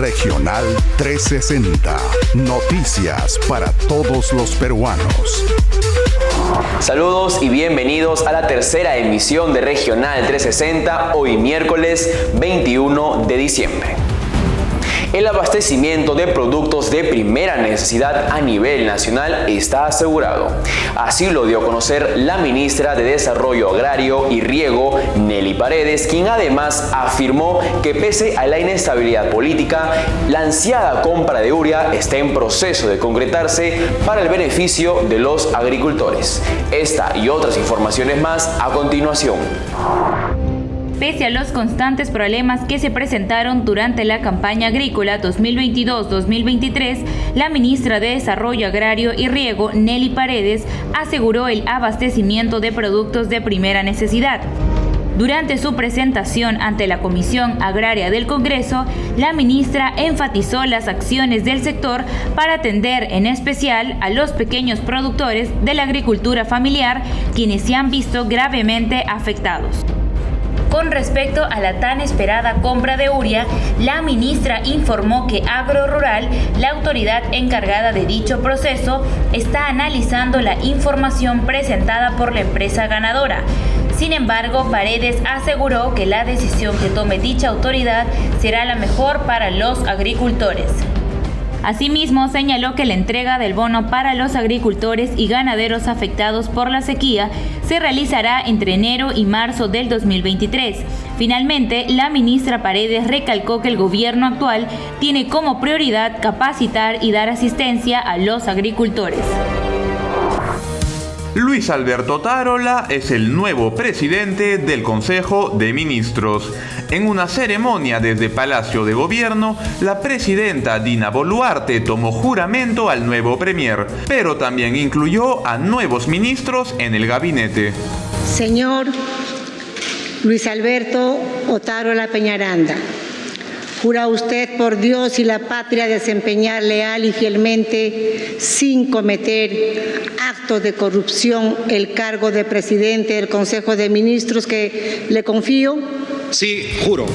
Regional 360. Noticias para todos los peruanos. Saludos y bienvenidos a la tercera emisión de Regional 360, hoy miércoles 21 de diciembre. El abastecimiento de productos de primera necesidad a nivel nacional está asegurado. Así lo dio a conocer la ministra de Desarrollo Agrario y Riego, Nelly Paredes, quien además afirmó que pese a la inestabilidad política, la ansiada compra de urea está en proceso de concretarse para el beneficio de los agricultores. Esta y otras informaciones más a continuación. Pese a los constantes problemas que se presentaron durante la campaña agrícola 2022-2023, la ministra de Desarrollo Agrario y Riego, Nelly Paredes, aseguró el abastecimiento de productos de primera necesidad. Durante su presentación ante la Comisión Agraria del Congreso, la ministra enfatizó las acciones del sector para atender en especial a los pequeños productores de la agricultura familiar, quienes se han visto gravemente afectados. Con respecto a la tan esperada compra de urea, la ministra informó que Agrorural, la autoridad encargada de dicho proceso, está analizando la información presentada por la empresa ganadora. Sin embargo, Paredes aseguró que la decisión que tome dicha autoridad será la mejor para los agricultores. Asimismo, señaló que la entrega del bono para los agricultores y ganaderos afectados por la sequía se realizará entre enero y marzo del 2023. Finalmente, la ministra Paredes recalcó que el gobierno actual tiene como prioridad capacitar y dar asistencia a los agricultores. Luis Alberto Otárola es el nuevo presidente del Consejo de Ministros. En una ceremonia desde Palacio de Gobierno, la presidenta Dina Boluarte tomó juramento al nuevo premier, pero también incluyó a nuevos ministros en el gabinete. Señor Luis Alberto Otárola Peñaranda, ¿jura usted por Dios y la patria desempeñar leal y fielmente, sin cometer actos de corrupción, el cargo de presidente del Consejo de Ministros que le confío? Sí, juro.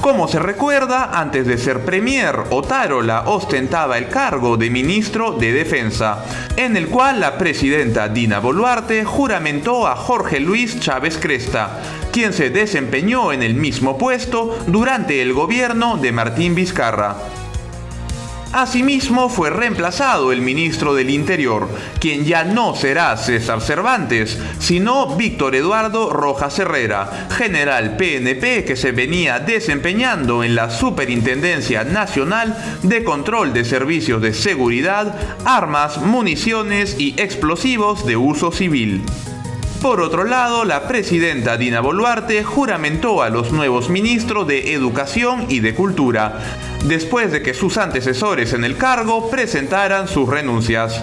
Como se recuerda, antes de ser premier, Otárola ostentaba el cargo de ministro de Defensa, en el cual la presidenta Dina Boluarte juramentó a Jorge Luis Chávez Cresta, quien se desempeñó en el mismo puesto durante el gobierno de Martín Vizcarra. Asimismo, fue reemplazado el ministro del Interior, quien ya no será César Cervantes, sino Víctor Eduardo Rojas Herrera, general PNP que se venía desempeñando en la Superintendencia Nacional de Control de Servicios de Seguridad, Armas, Municiones y Explosivos de Uso Civil. Por otro lado, la presidenta Dina Boluarte juramentó a los nuevos ministros de Educación y de Cultura, después de que sus antecesores en el cargo presentaran sus renuncias.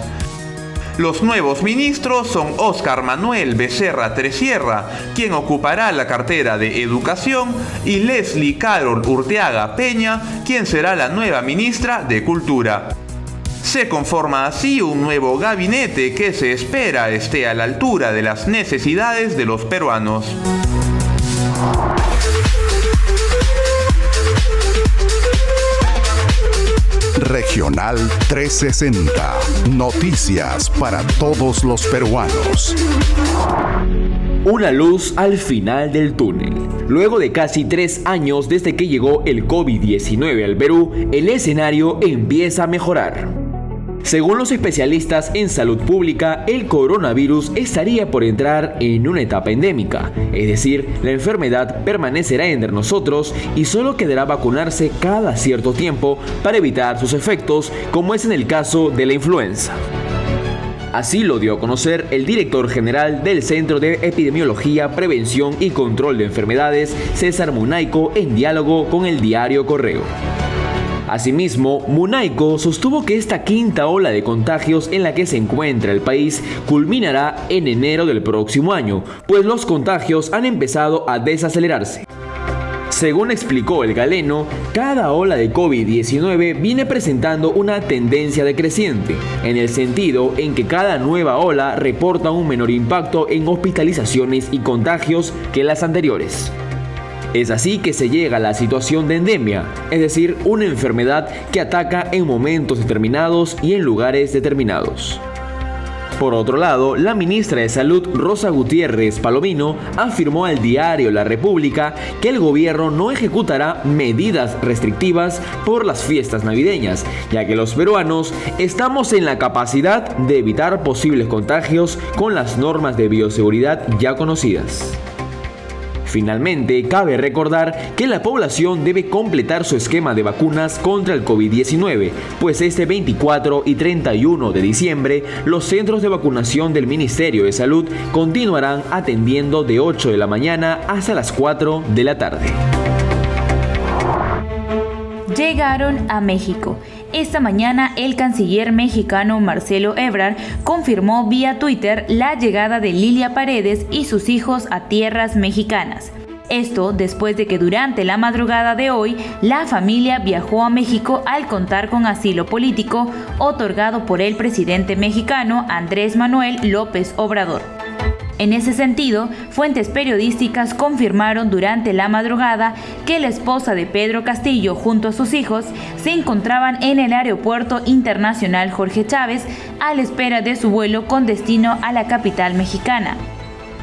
Los nuevos ministros son Óscar Manuel Becerra Tresierra, quien ocupará la cartera de Educación, y Leslie Carol Urteaga Peña, quien será la nueva ministra de Cultura. Se conforma así un nuevo gabinete que se espera esté a la altura de las necesidades de los peruanos. Regional 360. Noticias para todos los peruanos. Una luz al final del túnel. Luego de casi 3 años desde que llegó el COVID-19 al Perú, el escenario empieza a mejorar. Según los especialistas en salud pública, el coronavirus estaría por entrar en una etapa endémica, es decir, la enfermedad permanecerá entre nosotros y solo quedará vacunarse cada cierto tiempo para evitar sus efectos, como es en el caso de la influenza. Así lo dio a conocer el director general del Centro de Epidemiología, Prevención y Control de Enfermedades, César Munaico, en diálogo con el diario Correo. Asimismo, Munaico sostuvo que esta quinta ola de contagios en la que se encuentra el país culminará en enero del próximo año, pues los contagios han empezado a desacelerarse. Según explicó el galeno, cada ola de COVID-19 viene presentando una tendencia decreciente, en el sentido en que cada nueva ola reporta un menor impacto en hospitalizaciones y contagios que las anteriores. Es así que se llega a la situación de endemia, es decir, una enfermedad que ataca en momentos determinados y en lugares determinados. Por otro lado, la ministra de Salud, Rosa Gutiérrez Palomino, afirmó al diario La República que el gobierno no ejecutará medidas restrictivas por las fiestas navideñas, ya que los peruanos estamos en la capacidad de evitar posibles contagios con las normas de bioseguridad ya conocidas. Finalmente, cabe recordar que la población debe completar su esquema de vacunas contra el COVID-19, pues este 24 y 31 de diciembre los centros de vacunación del Ministerio de Salud continuarán atendiendo de 8 de la mañana hasta las 4 de la tarde. Llegaron a México. Esta mañana el canciller mexicano Marcelo Ebrard confirmó vía Twitter la llegada de Lilia Paredes y sus hijos a tierras mexicanas. Esto después de que durante la madrugada de hoy la familia viajó a México al contar con asilo político otorgado por el presidente mexicano Andrés Manuel López Obrador. En ese sentido, fuentes periodísticas confirmaron durante la madrugada que la esposa de Pedro Castillo junto a sus hijos se encontraban en el Aeropuerto Internacional Jorge Chávez a la espera de su vuelo con destino a la capital mexicana.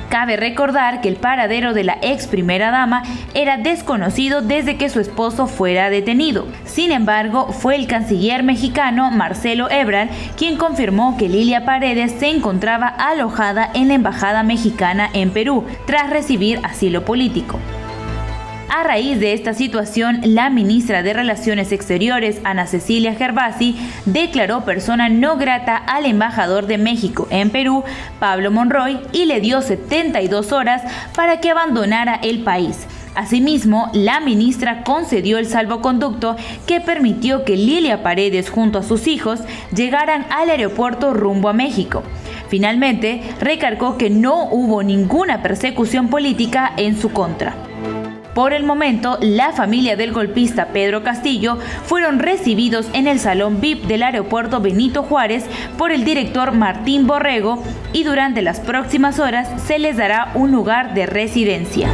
Cabe recordar que el paradero de la ex primera dama era desconocido desde que su esposo fuera detenido. Sin embargo, fue el canciller mexicano Marcelo Ebrard quien confirmó que Lilia Paredes se encontraba alojada en la embajada mexicana en Perú tras recibir asilo político. A raíz de esta situación, la ministra de Relaciones Exteriores, Ana Cecilia Gervasi, declaró persona no grata al embajador de México en Perú, Pablo Monroy, y le dio 72 horas para que abandonara el país. Asimismo, la ministra concedió el salvoconducto que permitió que Lilia Paredes junto a sus hijos llegaran al aeropuerto rumbo a México. Finalmente, recargó que no hubo ninguna persecución política en su contra. Por el momento, la familia del golpista Pedro Castillo fueron recibidos en el salón VIP del aeropuerto Benito Juárez por el director Martín Borrego y durante las próximas horas se les dará un lugar de residencia.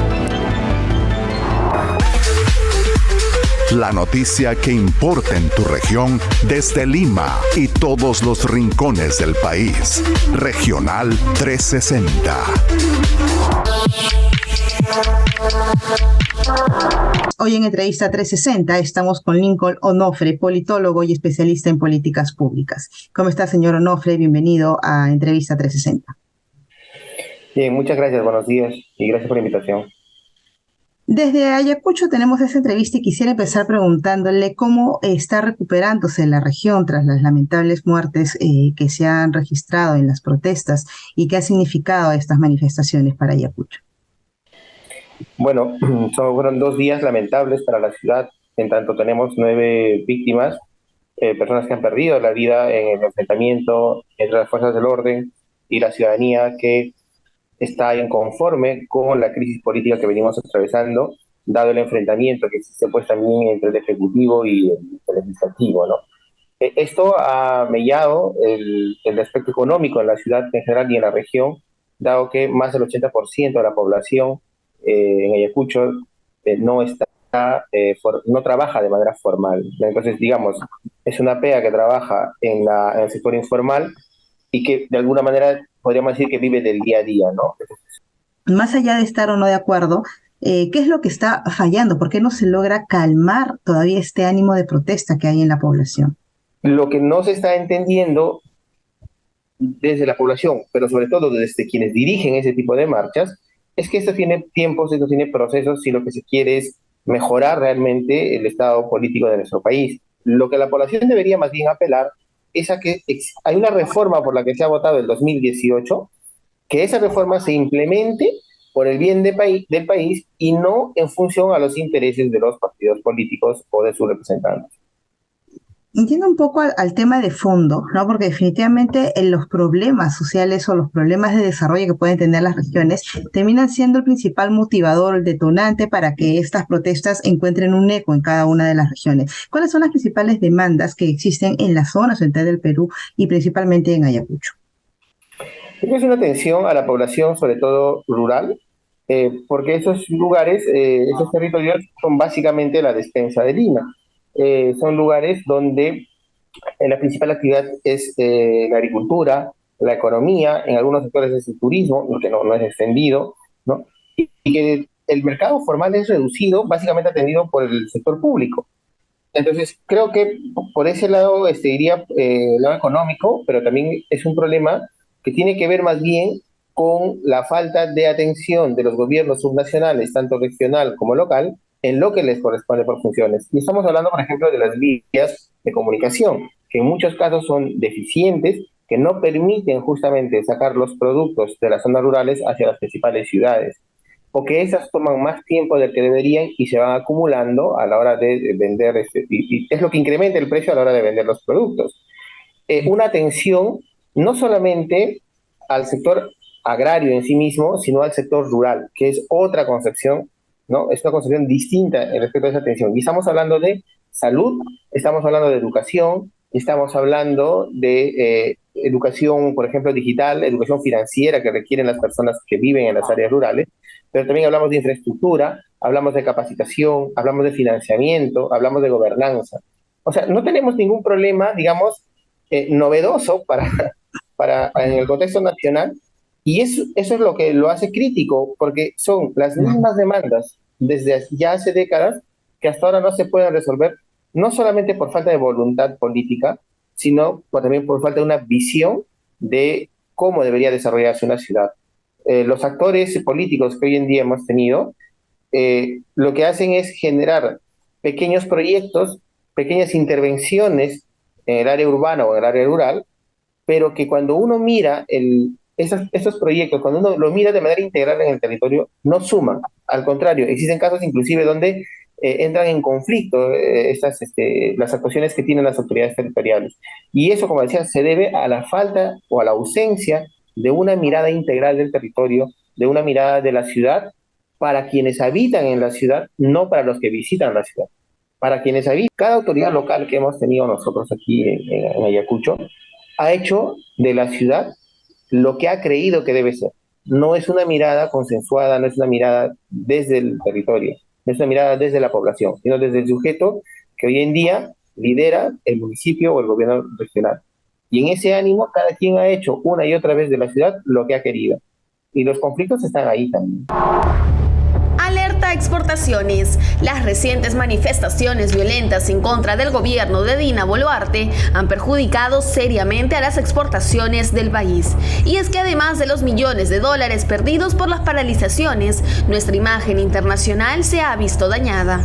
La noticia que importa en tu región desde Lima y todos los rincones del país. Regional 360. Hoy en Entrevista 360 estamos con Lincoln Onofre, politólogo y especialista en políticas públicas. ¿Cómo está, señor Onofre? Bienvenido a Entrevista 360. Bien, muchas gracias, buenos días y gracias por la invitación. Desde Ayacucho tenemos esta entrevista y quisiera empezar preguntándole cómo está recuperándose la región tras las lamentables muertes que se han registrado en las protestas y qué ha significado estas manifestaciones para Ayacucho. Bueno, fueron 2 días lamentables para la ciudad, en tanto tenemos 9 víctimas, personas que han perdido la vida en el enfrentamiento entre las fuerzas del orden y la ciudadanía que está inconforme con la crisis política que venimos atravesando, dado el enfrentamiento que existe pues también entre el Ejecutivo y el Legislativo, ¿no? Esto ha mellado el aspecto económico en la ciudad en general y en la región, dado que más del 80% de la población en Ayacucho no trabaja de manera formal. Entonces, digamos, es una PEA que trabaja en el sector informal y que de alguna manera podríamos decir que vive del día a día, ¿no? Más allá de estar o no de acuerdo, ¿qué es lo que está fallando? ¿Por qué no se logra calmar todavía este ánimo de protesta que hay en la población? Lo que no se está entendiendo desde la población, pero sobre todo desde quienes dirigen ese tipo de marchas, es que esto tiene tiempos, esto tiene procesos, y lo que se quiere es mejorar realmente el estado político de nuestro país. Lo que la población debería más bien apelar es a que hay una reforma por la que se ha votado el 2018, que esa reforma se implemente por el bien del país y no en función a los intereses de los partidos políticos o de sus representantes. Entiendo un poco al tema de fondo, ¿no? Porque definitivamente los problemas sociales o los problemas de desarrollo que pueden tener las regiones terminan siendo el principal motivador, el detonante para que estas protestas encuentren un eco en cada una de las regiones. ¿Cuáles son las principales demandas que existen en la zona central del Perú y principalmente en Ayacucho? Es una atención a la población, sobre todo rural, porque esos lugares, esos territorios son básicamente la despensa de Lima. Son lugares donde la principal actividad es la agricultura, la economía, en algunos sectores es el turismo, lo que no es extendido, ¿no? Y que el mercado formal es reducido, básicamente atendido por el sector público. Entonces, creo que por ese lado iría el lado económico, pero también es un problema que tiene que ver más bien con la falta de atención de los gobiernos subnacionales, tanto regional como local, en lo que les corresponde por funciones. Y estamos hablando, por ejemplo, de las vías de comunicación, que en muchos casos son deficientes, que no permiten justamente sacar los productos de las zonas rurales hacia las principales ciudades, o que esas toman más tiempo del que deberían y se van acumulando a la hora de vender, y es lo que incrementa el precio a la hora de vender los productos. Una atención no solamente al sector agrario en sí mismo, sino al sector rural, que es otra concepción, ¿no? Es una concepción distinta respecto a esa atención. Y estamos hablando de salud, estamos hablando de educación, estamos hablando de educación, por ejemplo, digital, educación financiera que requieren las personas que viven en las áreas rurales, pero también hablamos de infraestructura, hablamos de capacitación, hablamos de financiamiento, hablamos de gobernanza. O sea, no tenemos ningún problema, digamos, novedoso para en el contexto nacional, y eso es lo que lo hace crítico, porque son las mismas demandas desde ya hace décadas que hasta ahora no se pueden resolver, no solamente por falta de voluntad política, sino también por falta de una visión de cómo debería desarrollarse una ciudad. Los actores políticos que hoy en día hemos tenido, lo que hacen es generar pequeños proyectos, pequeñas intervenciones en el área urbana o en el área rural, pero que cuando uno mira esos proyectos, cuando uno los mira de manera integral en el territorio, no suman. Al contrario, existen casos inclusive donde entran en conflicto las actuaciones que tienen las autoridades territoriales. Y eso, como decía, se debe a la falta o a la ausencia de una mirada integral del territorio, de una mirada de la ciudad para quienes habitan en la ciudad, no para los que visitan la ciudad. Para quienes habitan, cada autoridad local que hemos tenido nosotros aquí en Ayacucho ha hecho de la ciudad lo que ha creído que debe ser. No es una mirada consensuada, no es una mirada desde el territorio, no es una mirada desde la población, sino desde el sujeto que hoy en día lidera el municipio o el gobierno regional. Y en ese ánimo, cada quien ha hecho una y otra vez de la ciudad lo que ha querido. Y los conflictos están ahí también. Alerta Exportaciones. Las recientes manifestaciones violentas en contra del gobierno de Dina Boluarte han perjudicado seriamente a las exportaciones del país. Y es que además de los millones de dólares perdidos por las paralizaciones, nuestra imagen internacional se ha visto dañada.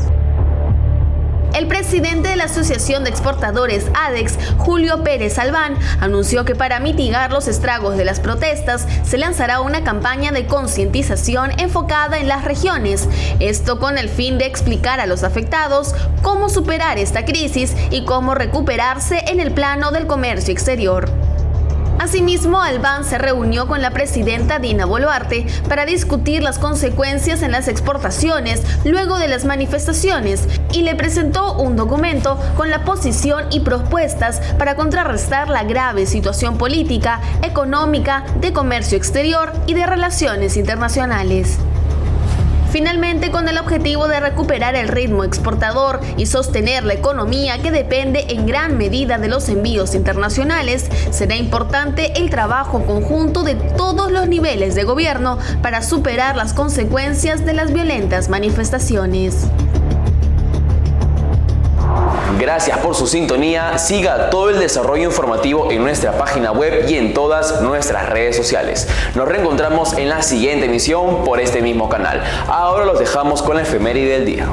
El presidente de la Asociación de Exportadores ADEX, Julio Pérez Albán, anunció que para mitigar los estragos de las protestas se lanzará una campaña de concientización enfocada en las regiones. Esto con el fin de explicar a los afectados cómo superar esta crisis y cómo recuperarse en el plano del comercio exterior. Asimismo, Albán se reunió con la presidenta Dina Boluarte para discutir las consecuencias en las exportaciones luego de las manifestaciones y le presentó un documento con la posición y propuestas para contrarrestar la grave situación política, económica, de comercio exterior y de relaciones internacionales. Finalmente, con el objetivo de recuperar el ritmo exportador y sostener la economía que depende en gran medida de los envíos internacionales, será importante el trabajo conjunto de todos los niveles de gobierno para superar las consecuencias de las violentas manifestaciones. Gracias por su sintonía. Siga todo el desarrollo informativo en nuestra página web y en todas nuestras redes sociales. Nos reencontramos en la siguiente emisión por este mismo canal. Ahora los dejamos con la efeméride del día.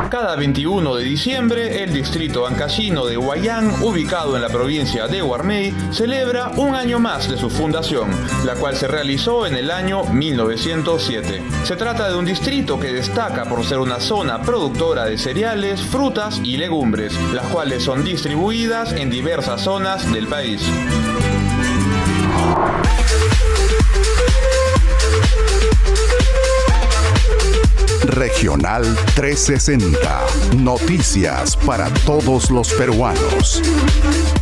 Cada 21 de diciembre, el distrito ancashino de Huayán, ubicado en la provincia de Huarmey, celebra un año más de su fundación, la cual se realizó en el año 1907. Se trata de un distrito que destaca por ser una zona productora de cereales, frutas y legumbres, las cuales son distribuidas en diversas zonas del país. Regional 360. Noticias para todos los peruanos.